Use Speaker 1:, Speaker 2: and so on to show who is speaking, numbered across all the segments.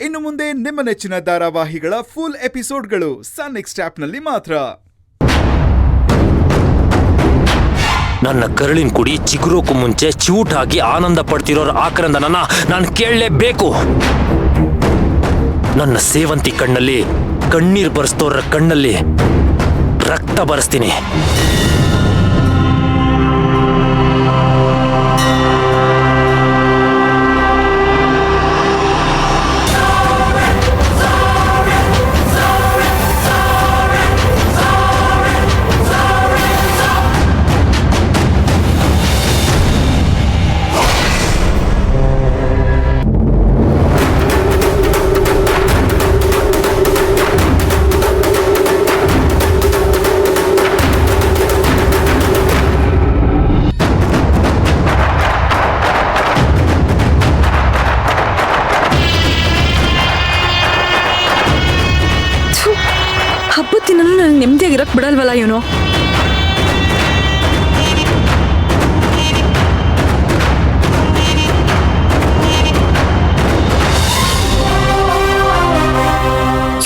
Speaker 1: ಇನ್ನು ಮುಂದೆ ನಿಮ್ಮ ನೆಚ್ಚಿನ ಧಾರಾವಾಹಿಗಳ ಫುಲ್ ಎಪಿಸೋಡ್ಗಳು ಸನ್ ನೆಕ್ಸ್ಟ್ ಆಪ್ನಲ್ಲಿ ಮಾತ್ರ.
Speaker 2: ನನ್ನ ಕರುಳಿನ ಕುಡಿ ಚಿಗುರೋಕು ಮುಂಚೆ ಚೂಟಾಗಿ ಆನಂದ ಪಡ್ತಿರೋರ ಆಕ್ರಂದನನ್ನ ನಾನು ಕೇಳಲೇಬೇಕು. ನನ್ನ ಸೇವಂತಿ ಕಣ್ಣಲ್ಲಿ ಕಣ್ಣೀರು ಬರೆಸ್ತೋರ ಕಣ್ಣಲ್ಲಿ ರಕ್ತ ಬರೆಸ್ತೀನಿ.
Speaker 3: ಹಬ್ಬದ ದಿನ ನನಗೆ ನೆಮ್ಮದಿಯಾಗಿರಕ್ ಬಿಡಲ್ವಲ್ಲ ಇವನು.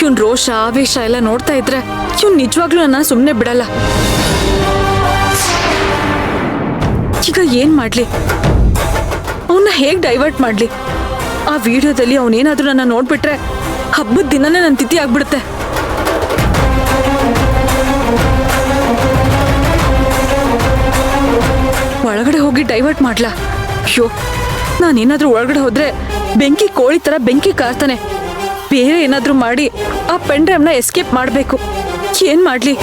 Speaker 3: ಇವನ್ ರೋಷ ಆವೇಶ ಎಲ್ಲ ನೋಡ್ತಾ ಇದ್ರೆ ಇವನ್ ನಿಜವಾಗ್ಲೂ ನನ್ನ ಸುಮ್ಮನೆ ಬಿಡಲ್ಲ. ಈಗ ಏನ್ ಮಾಡ್ಲಿ, ಅವನ್ನ ಹೇಗ್ ಡೈವರ್ಟ್ ಮಾಡ್ಲಿ? ಆ ವಿಡಿಯೋದಲ್ಲಿ ಅವನೇನಾದ್ರೂ ನನ್ನ ನೋಡ್ಬಿಟ್ರೆ ಹಬ್ಬದ ದಿನನೇ ನನ್ನ ತಿಥಿ ಆಗ್ಬಿಡುತ್ತೆ. ಒಳಗಡೆ ಹೋಗಿ ಡೈವರ್ಟ್ ಮಾಡ್ಲಾ? ಅಯ್ಯೋ, ನಾನೇನಾದ್ರೂ ಒಳಗಡೆ ಹೋದ್ರೆ ಬೆಂಕಿ ಕೋಳಿ ತರ ಬೆಂಕಿ ಕಾರ್ತಾನೆ. ಬೇರೆ ಏನಾದ್ರೂ ಮಾಡಿ ಆ ಪೆನ್ ಡ್ರೈವ್ನ ಎಸ್ಕೇಪ್ ಮಾಡಬೇಕು. ಏನ್ ಮಾಡ್ಲಿ?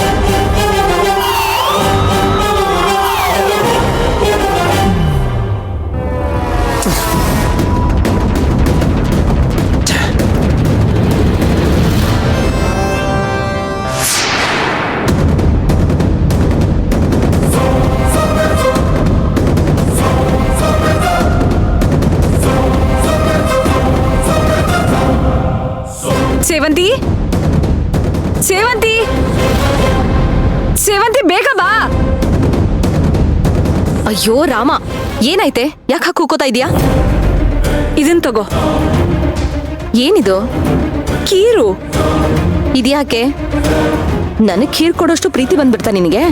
Speaker 3: ಸೇವಂತಿ, ಸೇವಂತಿ, ಸೇವಂತಿ, ಬೇಗ ಬಾ.
Speaker 4: ಅಯ್ಯೋ ರಾಮ, ಏನಾಯ್ತೆ? ಯಾಕೆ ಕೂಕೋತಾ ಇದೀಯಾ?
Speaker 3: ಇದನ್ ತಗೋ.
Speaker 4: ಏನಿದು?
Speaker 3: ಕೀರು.
Speaker 4: ಇದ್ಯಾಕೆ? ನನಗ್ ಖೀರ್ ಕೊಡೋಷ್ಟು ಪ್ರೀತಿ ಬಂದ್ಬಿಡ್ತಾ ನಿನಗೆ?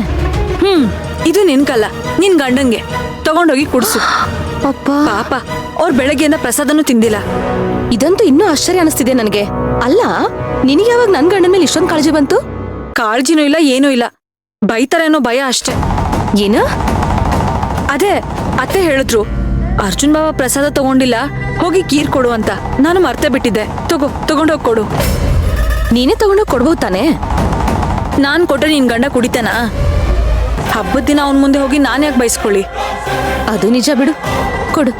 Speaker 3: ಇದು ನಿನ್ಕಲ್ಲ, ನಿನ್ ಗಂಡಂಗೆ. ತಗೊಂಡೋಗಿ ಕುಡ್ಸು. ಪಾಪ ಅವ್ರ ಬೆಳಗ್ಗೆಯಿಂದ ಪ್ರಸಾದನೂ ತಿಂದಿಲ್ಲ.
Speaker 4: ಇದಂತೂ ಇನ್ನೂ ಆಶ್ಚರ್ಯ ಅನಿಸ್ತಿದೆ ನನಗೆ. ಅಲ್ಲ, ನಿನಗೆ ಯಾವಾಗ ನನ್ ಗಂಡನ ಮೇಲೆ ಇಷ್ಟೊಂದು ಕಾಳಜಿ ಬಂತು?
Speaker 3: ಕಾಳಜಿನೂ ಇಲ್ಲ, ಏನೂ ಇಲ್ಲ. ಬೈತಾರೇನೋ ಭಯ ಅಷ್ಟೇ.
Speaker 4: ಏನು?
Speaker 3: ಅದೇ ಅತ್ತೆ ಹೇಳಿದ್ರು, ಅರ್ಜುನ್ ಬಾಬಾ ಪ್ರಸಾದ ತಗೊಂಡಿಲ್ಲ, ಹೋಗಿ ಕೀರ್ ಕೊಡು ಅಂತ. ನಾನು ಮರ್ತೇ ಬಿಟ್ಟಿದ್ದೆ. ತಗೊಂಡೋಗಿ ಕೊಡು.
Speaker 4: ನೀನೇ ತಗೊಂಡೋಗಿ ಕೊಡ್ಬೋದು ತಾನೆ?
Speaker 3: ನಾನ್ ಕೊಟ್ರೆ ನಿನ್ ಗಂಡ ಕುಡಿತಾನ? ಹಬ್ಬದ ದಿನ ಅವನ್ ಮುಂದೆ ಹೋಗಿ ನಾನ್ ಯಾಕೆ ಬಯಸ್ಕೊಳ್ಳಿ?
Speaker 4: ಅದು ನಿಜ ಬಿಡು, ಕೊಡು.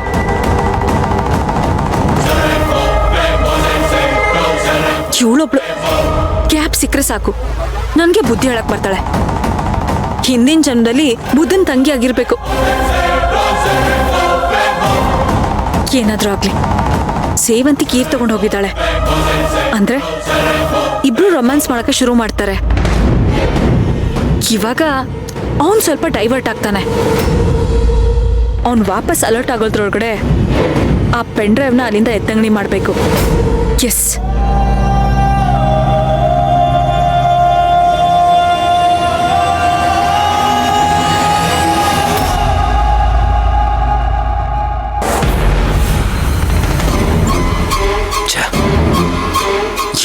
Speaker 3: ಇವಳೊಬ್ಳು ಕ್ಯಾಪ್ ಸಿಕ್ಕರೆ ಸಾಕು ನನ್ಗೆ ಬುದ್ಧಿ ಹೇಳಕ್ ಬರ್ತಾಳೆ. ಹಿಂದಿನ ಜನ್ಮದಲ್ಲಿ ಬುದ್ಧನ್ ತಂಗಿ ಆಗಿರ್ಬೇಕು. ಏನಾದ್ರೂ ಆಗ್ಲಿ, ಸೇವಂತಿ ಕೀರ್ ತಗೊಂಡು ಹೋಗಿದ್ದಾಳೆ ಅಂದ್ರೆ ಇಬ್ರು ರೊಮ್ಯಾನ್ಸ್ ಮಾಡಕ್ಕೆ ಶುರು ಮಾಡ್ತಾರೆ. ಇವಾಗ ಅವನ್ ಸ್ವಲ್ಪ ಡೈವರ್ಟ್ ಆಗ್ತಾನೆ. ಅವನ್ ವಾಪಸ್ ಅಲರ್ಟ್ ಆಗೋದ್ರೊಳಗಡೆ ಆ ಪೆನ್ ಡ್ರೈವ್ನ ಅಲ್ಲಿಂದ ಎತ್ತಂಗಡಿ ಮಾಡ್ಬೇಕು. ಎಸ್.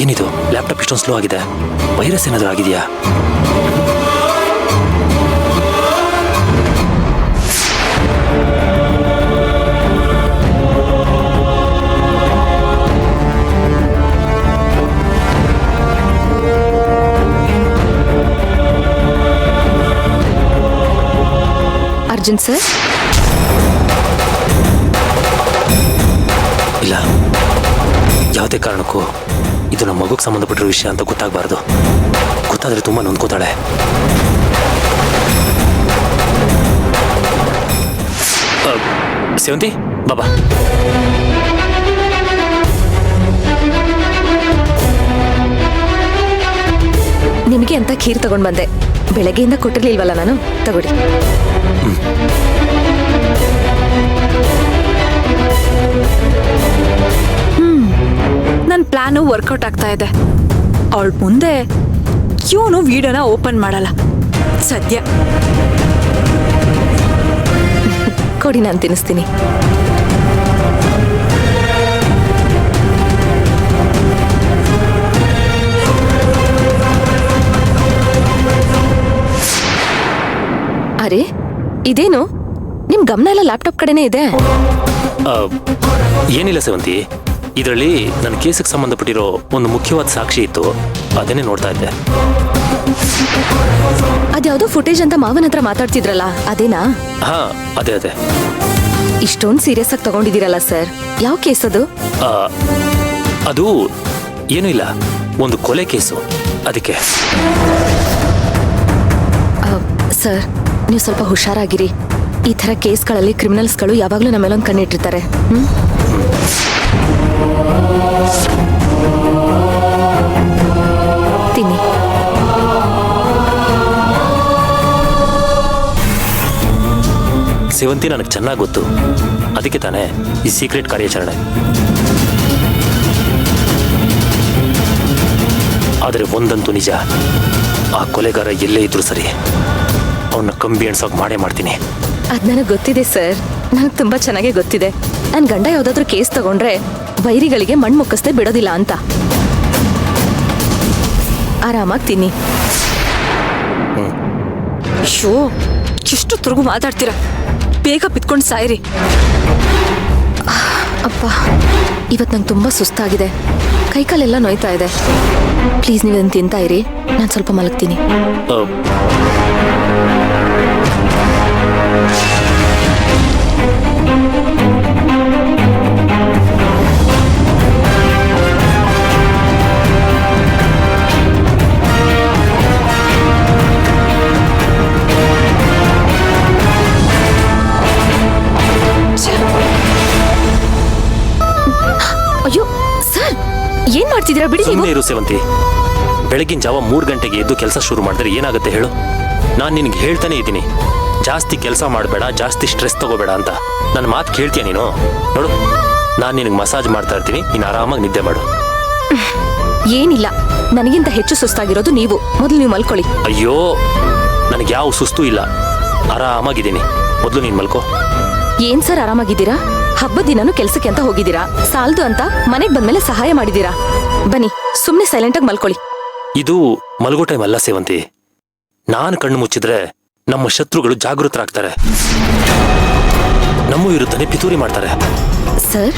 Speaker 2: ಏನಿದು? ಲ್ಯಾಪ್ಟಾಪ್ ಇಷ್ಟೊಂದು ಸ್ಲೋ ಆಗಿದೆ. ವೈರಸ್ ಏನಾದರೂ ಆಗಿದೆಯಾ?
Speaker 4: ಅರ್ಜುನ್ ಸರ್?
Speaker 2: ಇಲ್ಲ, ಯಾವುದೇ ಕಾರಣಕ್ಕೂ ಇದು ನಮ್ಮ ಮಗುಗೆ ಸಂಬಂಧಪಟ್ಟಿರೋ ವಿಷಯ ಅಂತ ಗೊತ್ತಾಗಬಾರ್ದು. ಗೊತ್ತಾದ್ರೆ ತುಂಬಾ ನೊಂದ್ಕೋತಾಳೆ. ಸೇವಂತಿ, ಬಾಬಾ.
Speaker 4: ನಿಮಗೆ ಅಂತ ಖೀರ್ ತಗೊಂಡ್ ಬಂದೆ. ಬೆಳಗ್ಗೆಯಿಂದ ಕೊಟ್ಟಿರ್ಲಿಲ್ವಲ್ಲ ನಾನು. ತಗೊಳ್ಳಿ.
Speaker 3: ನನ್ ಪ್ಲಾನು ವರ್ಕೌಟ್ ಆಗ್ತಾ ಇದೆ. ಅವಳ ಮುಂದೆ ಇವನು ವಿಡಿಯೋನ ಓಪನ್ ಮಾಡಲ್ಲ ಸದ್ಯ.
Speaker 4: ಕೊಡಿ, ನಾನು ತಿನ್ನಿಸ್ತೀನಿ. ಅರೆ, ಇದೇನು ನಿಮ್ ಗಮನ ಎಲ್ಲ ಲ್ಯಾಪ್ಟಾಪ್ ಕಡೆನೇ ಇದೆ.
Speaker 2: ಏನಿಲ್ಲ ಸೇವಂತಿ, ಇದರಲ್ಲಿ ನನ್ನ ಕೇಸಿಗೆ ಸಂಬಂಧಪಟ್ಟಿರೋ ಒಂದು ಮುಖ್ಯವಾದ ಸಾಕ್ಷಿ ಇತ್ತು, ಅದನ್ನೇ ನೋಡ್ತಾ ಇದ್ದೆ.
Speaker 4: ಅದ್ಯಾವುದೋ ಫುಟೇಜ್ ಅಂತ ಮಾವನ ಹತ್ರ ಮಾತಾಡ್ತಿದ್ರಲ್ಲ, ಅದೇನಾ?
Speaker 2: ಹಾ, ಅದೇ ಅದೇ.
Speaker 4: ಇಷ್ಟೊಂದು ಸೀರಿಯಸ್ ಆಗಿ ತಗೊಂಡಿದ್ದೀರಲ್ಲ ಸರ್, ಯಾವ ಕೇಸ್ ಅದು?
Speaker 2: ಅದು ಏನೂ ಇಲ್ಲ, ಒಂದು ಕೊಲೆ ಕೇಸು, ಅದಕ್ಕೆ.
Speaker 4: ಸರ್, ನೀವು ಸ್ವಲ್ಪ ಹುಷಾರಾಗಿರಿ. ಈ ಥರ ಕೇಸ್ಗಳಲ್ಲಿ ಕ್ರಿಮಿನಲ್ಸ್ಗಳು ಯಾವಾಗಲೂ ನಮ್ಮ ಮೇಲೊಂದು ಕಣ್ಣಿಟ್ಟಿರ್ತಾರೆ. ತಿನ್ನಿ.
Speaker 2: ಸೇವಂತಿ ನನಗೆ ಚೆನ್ನಾಗಿ ಗೊತ್ತು, ಅದಕ್ಕೆ ತಾನೇ ಈ ಸೀಕ್ರೆಟ್ ಕಾರ್ಯಾಚರಣೆ. ಆದರೆ ಒಂದಂತೂ ನಿಜ, ಆ ಕೊಲೆಗಾರ ಎಲ್ಲೇ ಇದ್ರೂ ಸರಿ, ಅವನ್ನ ಕಂಬಿ ಎಣ್ಸೋಕೆ ಮಾಡೇ ಮಾಡ್ತೀನಿ.
Speaker 4: ಅದು ನನಗೆ ಗೊತ್ತಿದೆ ಸರ್, ನನಗೆ ತುಂಬ ಚೆನ್ನಾಗೇ ಗೊತ್ತಿದೆ. ನನ್ನ ಗಂಡ ಯಾವುದಾದ್ರೂ ಕೇಸ್ ತಗೊಂಡ್ರೆ ವೈರಿಗಳಿಗೆ ಮಣ್ಣು ಮುಕ್ಕಿಸ್ದೆ ಬಿಡೋದಿಲ್ಲ ಅಂತ. ಆರಾಮಾಗಿ ತಿನ್ನಿ.
Speaker 3: ಶೋ, ಎಷ್ಟು ತುರ್ಗು ಮಾತಾಡ್ತೀರಾ? ಬೇಗ ಬಿತ್ಕೊಂಡು ಸಾಯಿರಿ.
Speaker 4: ಅಪ್ಪ, ಇವತ್ತು ನಂಗೆ ತುಂಬ ಸುಸ್ತಾಗಿದೆ, ಕೈಕಾಲೆಲ್ಲ ನೋಯ್ತಾ ಇದೆ. ಪ್ಲೀಸ್ ನೀವು ಅದನ್ನು ತಿಂತಾ ಇರಿ, ನಾನು ಸ್ವಲ್ಪ ಮಲಗ್ತೀನಿ. ಅಯ್ಯೋ ಸರ್, ಏನ್ ಮಾಡ್ತಿದ್ದೀರಾ? ಬಿಡಿ ನೀವು.
Speaker 2: ಸುಮ್ಮನೆ ಇರು ಸೇವಂತಿ, ಬೆಳಗಿನ ಜಾವ 3 ಗಂಟೆಗೆ ಎದ್ದು ಕೆಲಸ ಶುರು ಮಾಡಿದ್ರೆ ಏನಾಗುತ್ತೆ ಹೇಳು? ನಾನು ನಿನಗೆ ಹೇಳ್ತಾನೆ ಇದ್ದೀನಿ, ಜಾಸ್ತಿ ಕೆಲಸ ಮಾಡಬೇಡ, ಜಾಸ್ತಿ ಸ್ಟ್ರೆಸ್ ತಗೋಬೇಡ ಅಂತ. ನನ್ನ ಮಾತು ಕೇಳ್ತೀಯ ನೀನು? ನೋಡು, ನಾನು ನಿನಗೆ ಮಸಾಜ್ ಮಾಡ್ತಾ ಇರ್ತೀನಿ, ನೀನು ಆರಾಮಾಗಿ ನಿದ್ದೆ ಮಾಡು.
Speaker 4: ಏನಿಲ್ಲ, ನನಗಿಂತ ಹೆಚ್ಚು ಸುಸ್ತಾಗಿರೋದು ನೀವು. ಮೊದಲು ನೀವು ಮಲ್ಕೊಳ್ಳಿ.
Speaker 2: ಅಯ್ಯೋ, ನನಗೆ ಯಾವ ಸುಸ್ತು ಇಲ್ಲ, ಆರಾಮಾಗಿದ್ದೀನಿ. ಮೊದಲು ನೀನು ಮಲ್ಕೋ.
Speaker 4: ಏನ್ ಸರ್ ಆರಾಮಾಗಿದ್ದೀರಾ? ಹಬ್ಬದ ದಿನಾನು ಕೆಲ್ಸಕ್ಕೆ ಅಂತ ಹೋಗಿದ್ದೀರಾ, ಸಾಲದು ಅಂತ ಮನೆಗೆ ಬಂದ್ಮೇಲೆ ಸಹಾಯ ಮಾಡಿದ್ದೀರಾ. ಬನ್ನಿ, ಸುಮ್ಮನೆ ಸೈಲೆಂಟಾಗಿ ಮಲ್ಕೊಳ್ಳಿ.
Speaker 2: ಇದು ಮಲಗೋ ಟೈಮ್ ಅಲ್ಲ ಸೇವಂತಿ. ನಾನು ಕಣ್ಣು ಮುಚ್ಚಿದ್ರೆ ನಮ್ಮ ಶತ್ರುಗಳು ಜಾಗೃತರಾಗ್ತಾರೆ, ನಮ್ಮ ವಿರುದ್ಧನೇ ಪಿತೂರಿ ಮಾಡ್ತಾರೆ.
Speaker 4: ಸರ್,